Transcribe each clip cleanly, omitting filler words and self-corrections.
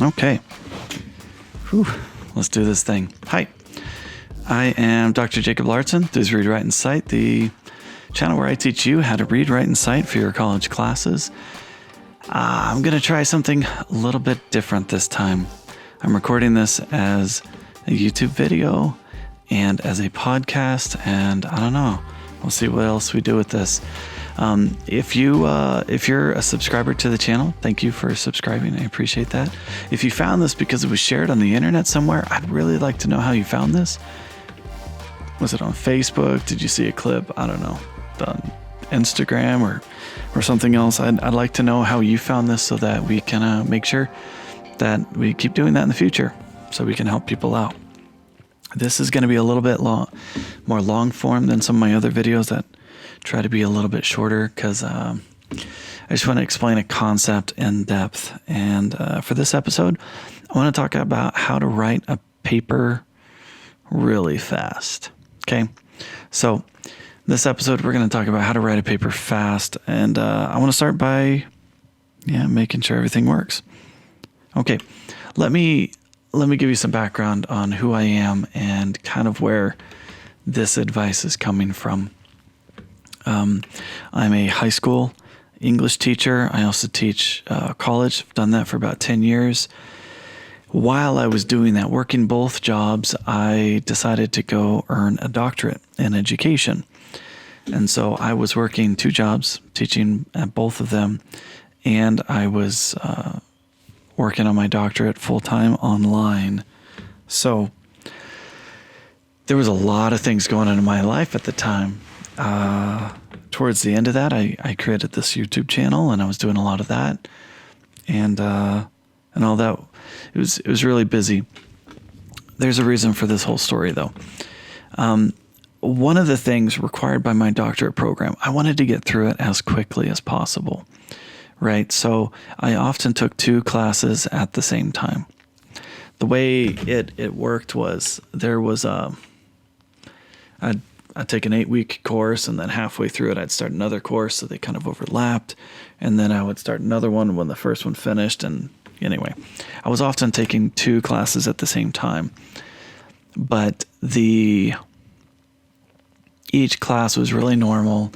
Okay. Whew. Let's do this thing. Hi. I am Dr. Jacob Larson. This is Read, Write, and Cite, the channel where I teach you how to read, write, and cite for your college classes. I'm going to try something a little bit different this time. I'm recording this as a YouTube video and as a podcast, and I don't know. We'll see what else we do with this. If you're a subscriber to the channel, thank you for subscribing. I appreciate that. If you found this because it was shared on the internet somewhere, I'd really like to know how you found this. Was it on Facebook? Did you see a clip? I don't know, on Instagram or something else. I'd like to know how you found this so that we can make sure that we keep doing that in the future so we can help people out. This is going to be a little bit more long form than some of my other videos that try to be a little bit shorter because I just want to explain a concept in depth. And for this episode, I want to talk about how to write a paper really fast. Okay, so this episode we're going to talk about how to write a paper fast, and I want to start by making sure everything works. Okay, let me give you some background on who I am and kind of where this advice is coming from. I'm a high school English teacher. I also teach college. I've done that for about 10 years. While I was doing that, working both jobs, I decided to go earn a doctorate in education. And so I was working two jobs, teaching at both of them, and I was working on my doctorate full-time online. So there was a lot of things going on in my life at the time. Towards the end of that, I created this YouTube channel, and I was doing a lot of that, and all that. It was really busy. There's a reason for this whole story, though. One of the things required by my doctorate program, I wanted to get through it as quickly as possible, right? So I often took two classes at the same time. The way it worked was there was I'd take an 8-week course, and then halfway through it, I'd start another course, so they kind of overlapped, and then I would start another one when the first one finished, and anyway, I was often taking two classes at the same time, but each class was really normal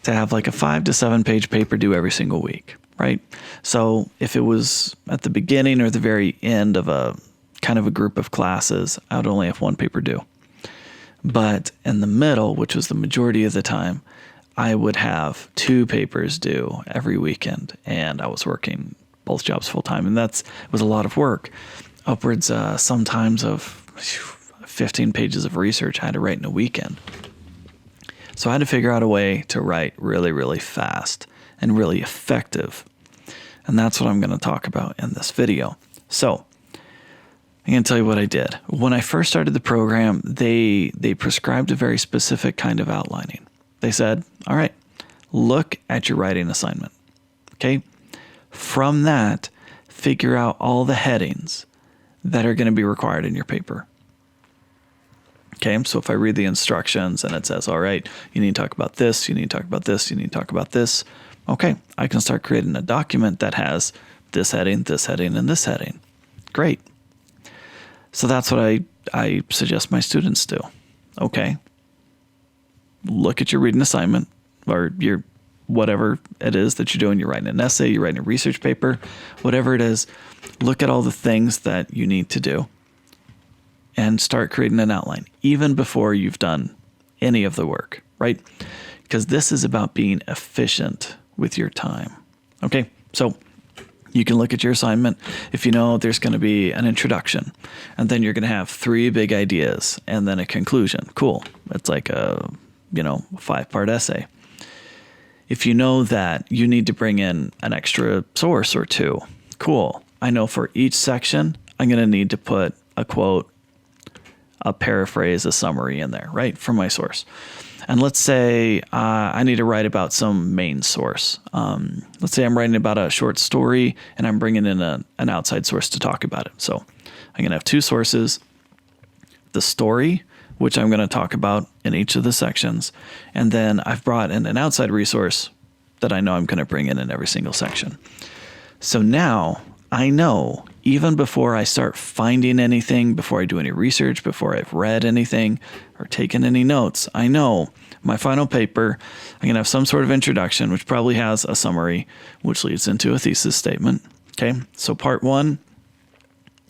to have like a 5 to 7 page paper due every single week, right? So if it was at the beginning or the very end of a kind of a group of classes, I would only have one paper due. But in the middle, which was the majority of the time, I would have 2 papers due every weekend, and I was working both jobs full time, and it was a lot of work, upwards sometimes of 15 pages of research I had to write in a weekend. So I had to figure out a way to write really, really fast and really effective, and that's what I'm going to talk about in this video. So I'm going to tell you what I did. When I first started the program, they prescribed a very specific kind of outlining. They said, all right, look at your writing assignment, okay? From that, figure out all the headings that are going to be required in your paper. Okay, so if I read the instructions and it says, all right, you need to talk about this, you need to talk about this, you need to talk about this, okay, I can start creating a document that has this heading, and this heading. Great. So that's what I suggest my students do. Okay, look at your reading assignment or your whatever it is that you're doing. You're writing an essay, you're writing a research paper, whatever it is. Look at all the things that you need to do and start creating an outline, even before you've done any of the work, right? Because this is about being efficient with your time. Okay, so you can look at your assignment. If you know there's going to be an introduction, and then you're going to have 3 big ideas, and then a conclusion. Cool. It's like a 5-part essay. If you know that you need to bring in an extra source or 2, cool. I know for each section, I'm going to need to put a quote, a paraphrase, a summary in there, right, from my source. And let's say I need to write about some main source. Let's say I'm writing about a short story, and I'm bringing in an outside source to talk about it. So I'm going to have 2 sources, the story, which I'm going to talk about in each of the sections. And then I've brought in an outside resource that I know I'm going to bring in every single section. So now I know even before I start finding anything, before I do any research, before I've read anything or taken any notes, I know my final paper, I'm going to have some sort of introduction, which probably has a summary, which leads into a thesis statement. Okay, so part 1,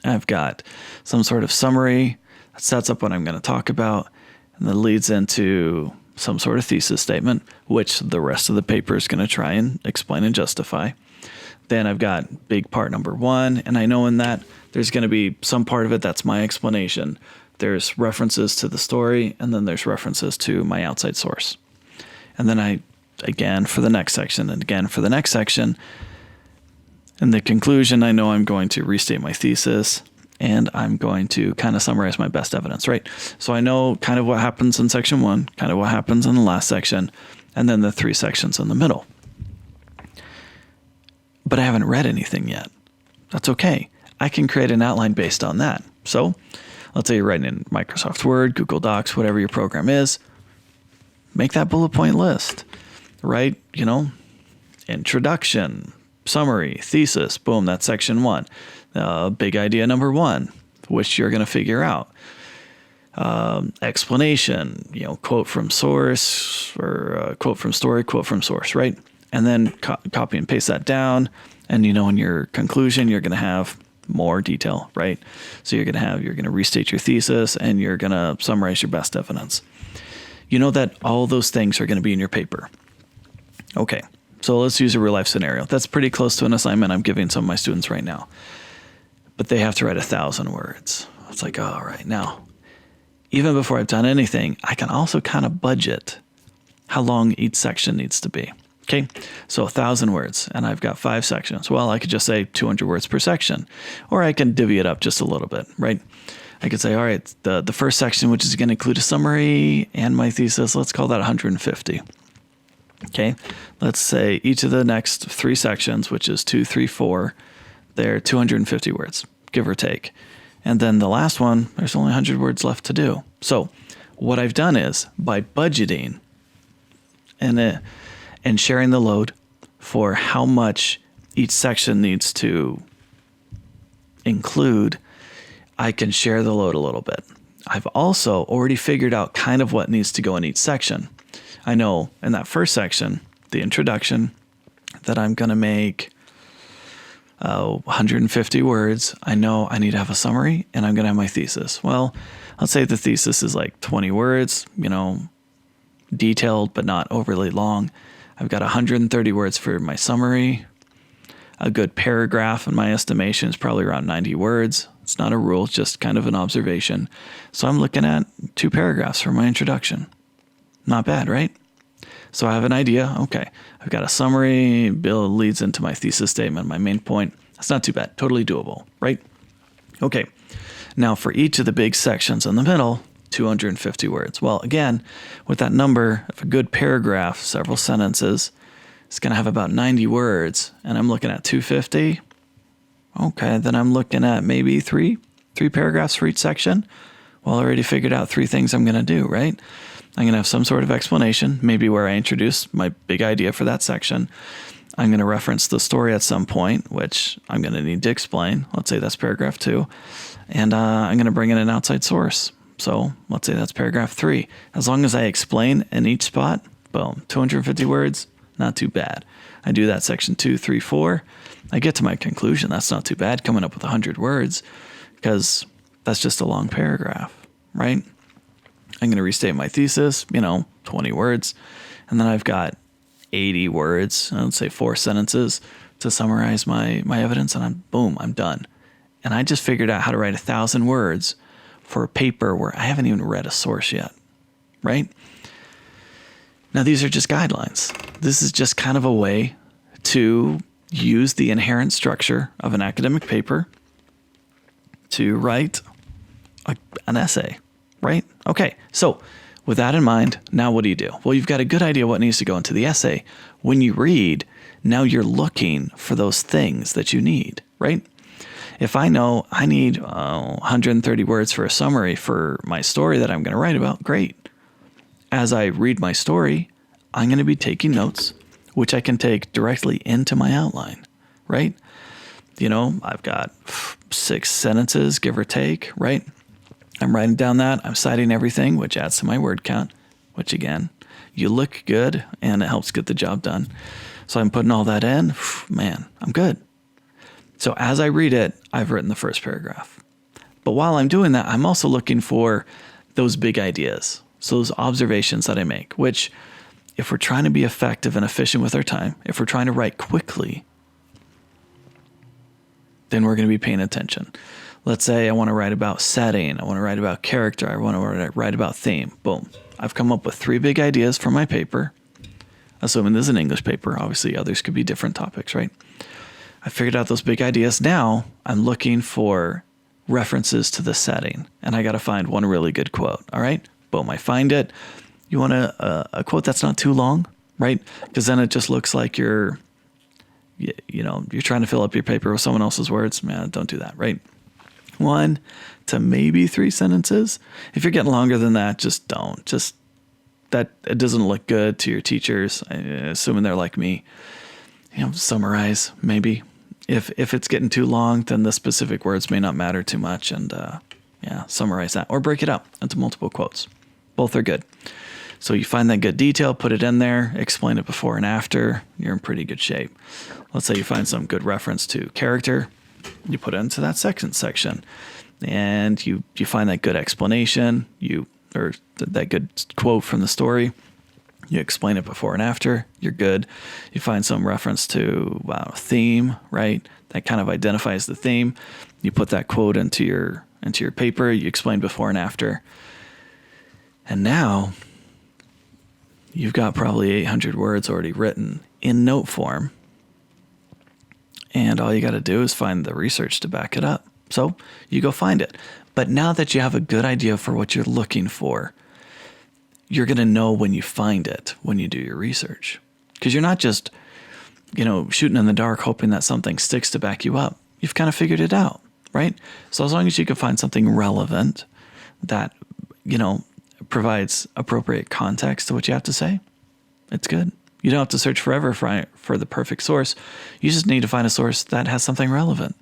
I've got some sort of summary that sets up what I'm going to talk about, and then leads into some sort of thesis statement, which the rest of the paper is going to try and explain and justify. Then I've got big part number 1, and I know in that there's going to be some part of it that's my explanation. There's references to the story, and then there's references to my outside source. And then again for the next section, and again for the next section. In the conclusion, I know I'm going to restate my thesis, and I'm going to kind of summarize my best evidence, right? So I know kind of what happens in section 1, kind of what happens in the last section, and then the 3 sections in the middle. But I haven't read anything yet. That's okay. I can create an outline based on that. So let's say you're writing in Microsoft Word, Google Docs, whatever your program is. Make that bullet point list, right? Introduction, summary, thesis, boom, that's section 1. Big idea number 1, which you're going to figure out. Explanation, quote from source, or quote from story, quote from source, right? And then copy and paste that down. And in your conclusion, you're going to have more detail, right? So you're going to restate your thesis, and you're going to summarize your best evidence. You know that all those things are going to be in your paper. Okay, so let's use a real life scenario. That's pretty close to an assignment I'm giving some of my students right now. But they have to write 1,000 words. It's like, all right, now, even before I've done anything, I can also kind of budget how long each section needs to be. Okay, so 1,000 words, and I've got 5 sections. Well, I could just say 200 words per section, or I can divvy it up just a little bit, right? I could say, all right, the first section, which is going to include a summary and my thesis, let's call that 150. Okay, let's say each of the next 3 sections, which is 2, 3, 4, they're 250 words, give or take. And then the last one, there's only 100 words left to do. So what I've done is, by budgeting and sharing the load for how much each section needs to include, I can share the load a little bit. I've also already figured out kind of what needs to go in each section. I know in that first section, the introduction, that I'm going to make 150 words. I know I need to have a summary, and I'm going to have my thesis. Well, let's say the thesis is like 20 words, detailed but not overly long. I've got 130 words for my summary. A good paragraph, in my estimation, is probably around 90 words. It's not a rule, it's just kind of an observation. So I'm looking at 2 paragraphs for my introduction. Not bad, right? So I have an idea. Okay, I've got a summary, Bill leads into my thesis statement, my main point. That's not too bad, totally doable, right? Okay, now for each of the big sections in the middle, 250 words. Well, again, with that number of a good paragraph, several sentences, it's going to have about 90 words, and I'm looking at 250. Okay, then I'm looking at maybe three paragraphs for each section. Well, I already figured out 3 things I'm going to do, right? I'm going to have some sort of explanation, maybe where I introduce my big idea for that section. I'm going to reference the story at some point, which I'm going to need to explain. Let's say that's paragraph 2. And I'm going to bring in an outside source. So let's say that's paragraph 3. As long as I explain in each spot, boom, 250 words, not too bad. I do that section 2, 3, 4. I get to my conclusion. That's not too bad, coming up with 100 words, because that's just a long paragraph, right? I'm going to restate my thesis, 20 words. And then I've got 80 words, let's say 4 sentences to summarize my evidence, and I'm done. And I just figured out how to write 1,000 words for a paper where I haven't even read a source yet, right? Now, these are just guidelines. This is just kind of a way to use the inherent structure of an academic paper to write an essay, right? Okay, so with that in mind, now what do? Well, you've got a good idea what needs to go into the essay. When you read, now you're looking for those things that you need, right? If I know I need 130 words for a summary for my story that I'm going to write about, great. As I read my story, I'm going to be taking notes, which I can take directly into my outline, right? I've got 6 sentences, give or take, right? I'm writing down that. I'm citing everything, which adds to my word count, which again, you look good and it helps get the job done. So I'm putting all that in. Man, I'm good. So as I read it, I've written the first paragraph. But while I'm doing that, I'm also looking for those big ideas. So those observations that I make, which if we're trying to be effective and efficient with our time, if we're trying to write quickly, then we're going to be paying attention. Let's say I want to write about setting. I want to write about character. I want to write about theme. Boom. I've come up with 3 big ideas for my paper. Assuming this is an English paper. Obviously, others could be different topics, right? I figured out those big ideas. Now I'm looking for references to the setting, and I got to find one really good quote. All right. Boom. I find it. You want a quote that's not too long, right? Because then it just looks like you're trying to fill up your paper with someone else's words. Man, don't do that, right? 1 to maybe 3 sentences. If you're getting longer than that, just don't. Just that it doesn't look good to your teachers, assuming they're like me. Summarize maybe. If it's getting too long, then the specific words may not matter too much, and summarize that or break it up into multiple quotes. Both are good. So you find that good detail, put it in there, explain it before and after. You're in pretty good shape. Let's say you find some good reference to character. You put it into that second section, and you find that good explanation, or that good quote from the story. You explain it before and after. You're good. You find some reference to theme, right? That kind of identifies the theme. You put that quote into your paper. You explain before and after, and now you've got probably 800 words already written in note form. And all you got to do is find the research to back it up. So you go find it. But now that you have a good idea for what you're looking for, you're going to know when you find it, when you do your research. Because you're not just, shooting in the dark, hoping that something sticks to back you up. You've kind of figured it out, right? So as long as you can find something relevant that, provides appropriate context to what you have to say, it's good. You don't have to search forever for the perfect source. You just need to find a source that has something relevant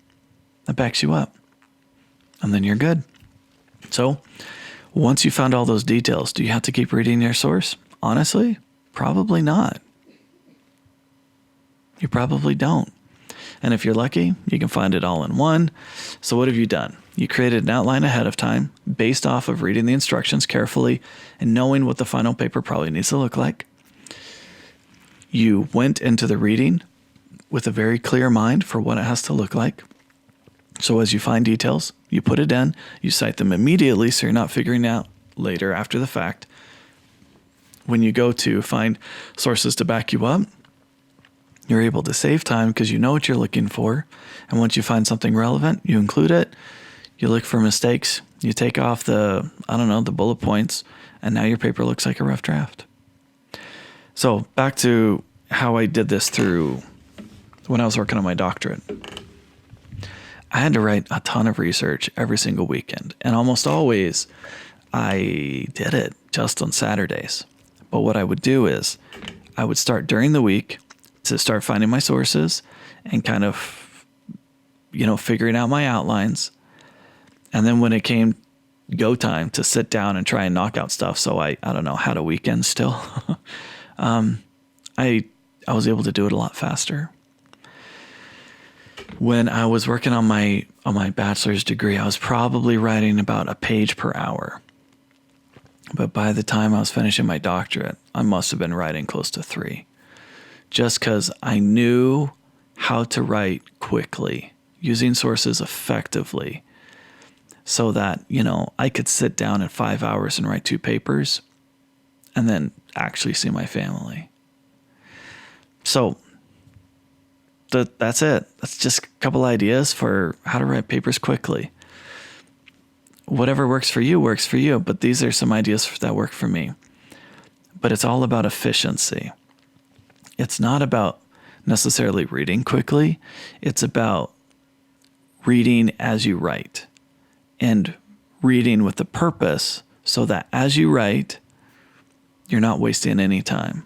that backs you up. And then you're good. So once you found all those details, do you have to keep reading your source? Honestly, probably not. You probably don't. And if you're lucky, you can find it all in one. So what have you done? You created an outline ahead of time based off of reading the instructions carefully and knowing what the final paper probably needs to look like. You went into the reading with a very clear mind for what it has to look like. So as you find details, you put it in, you cite them immediately so you're not figuring out later after the fact. When you go to find sources to back you up, you're able to save time because you know what you're looking for. And once you find something relevant, you include it. You look for mistakes. You take off the bullet points, and now your paper looks like a rough draft. So back to how I did this through when I was working on my doctorate. I had to write a ton of research every single weekend, and almost always I did it just on Saturdays. But what I would do is I would start during the week to start finding my sources and kind of, figuring out my outlines. And then when it came go time to sit down and try and knock out stuff, so I had a weekend still, I was able to do it a lot faster. When I was working on my bachelor's degree, I was probably writing about a page per hour. But by the time I was finishing my doctorate, I must have been writing close to 3. Just because I knew how to write quickly, using sources effectively, so that, I could sit down in 5 hours and write 2 papers and then actually see my family. So that's it. That's just a couple ideas for how to write papers quickly. Whatever works for you, but these are some ideas that work for me. But it's all about efficiency. It's not about necessarily reading quickly. It's about reading as you write and reading with the purpose so that as you write, you're not wasting any time.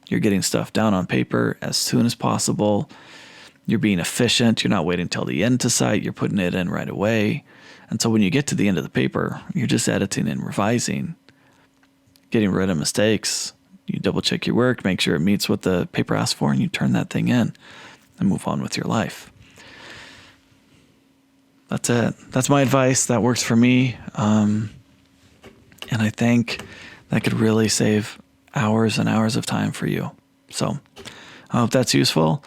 You're getting stuff down on paper as soon as possible. You're being efficient. You're not waiting till the end to cite. You're putting it in right away. And so when you get to the end of the paper, you're just editing and revising, getting rid of mistakes. You double check your work, make sure it meets what the paper asks for, and you turn that thing in and move on with your life. That's it. That's my advice. That works for me. And I think that could really save hours and hours of time for you. So I hope that's useful.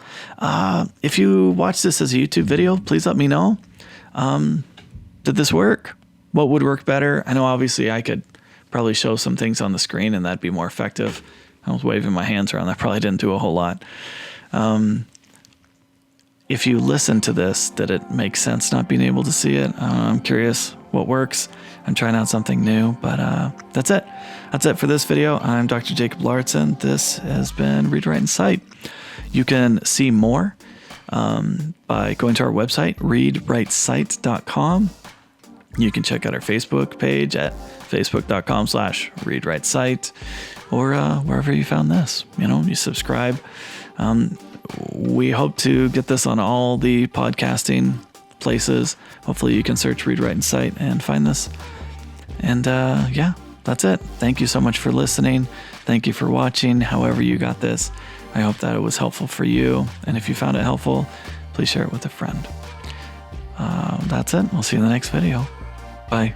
If you watch this as a YouTube video, please let me know. Did this work? What would work better? I know obviously I could probably show some things on the screen and that'd be more effective. I was waving my hands around. That probably didn't do a whole lot. If you listen to this, did it make sense not being able to see it? I'm curious what works. I'm trying out something new, but that's it. That's it for this video. I'm Dr. Jacob Lauritsen. This has been Read, Write, and Cite. You can see more by going to our website, readwritecite.com. You can check out our Facebook page at facebook.com/readwritecite or wherever you found this. You subscribe. We hope to get this on all the podcasting places. Hopefully you can search Read, Write, and Cite and find this. And yeah, that's it. Thank you so much for listening. Thank you for watching. However you got this, I hope that it was helpful for you. And if you found it helpful, please share it with a friend. That's it. We'll see you in the next video. Bye.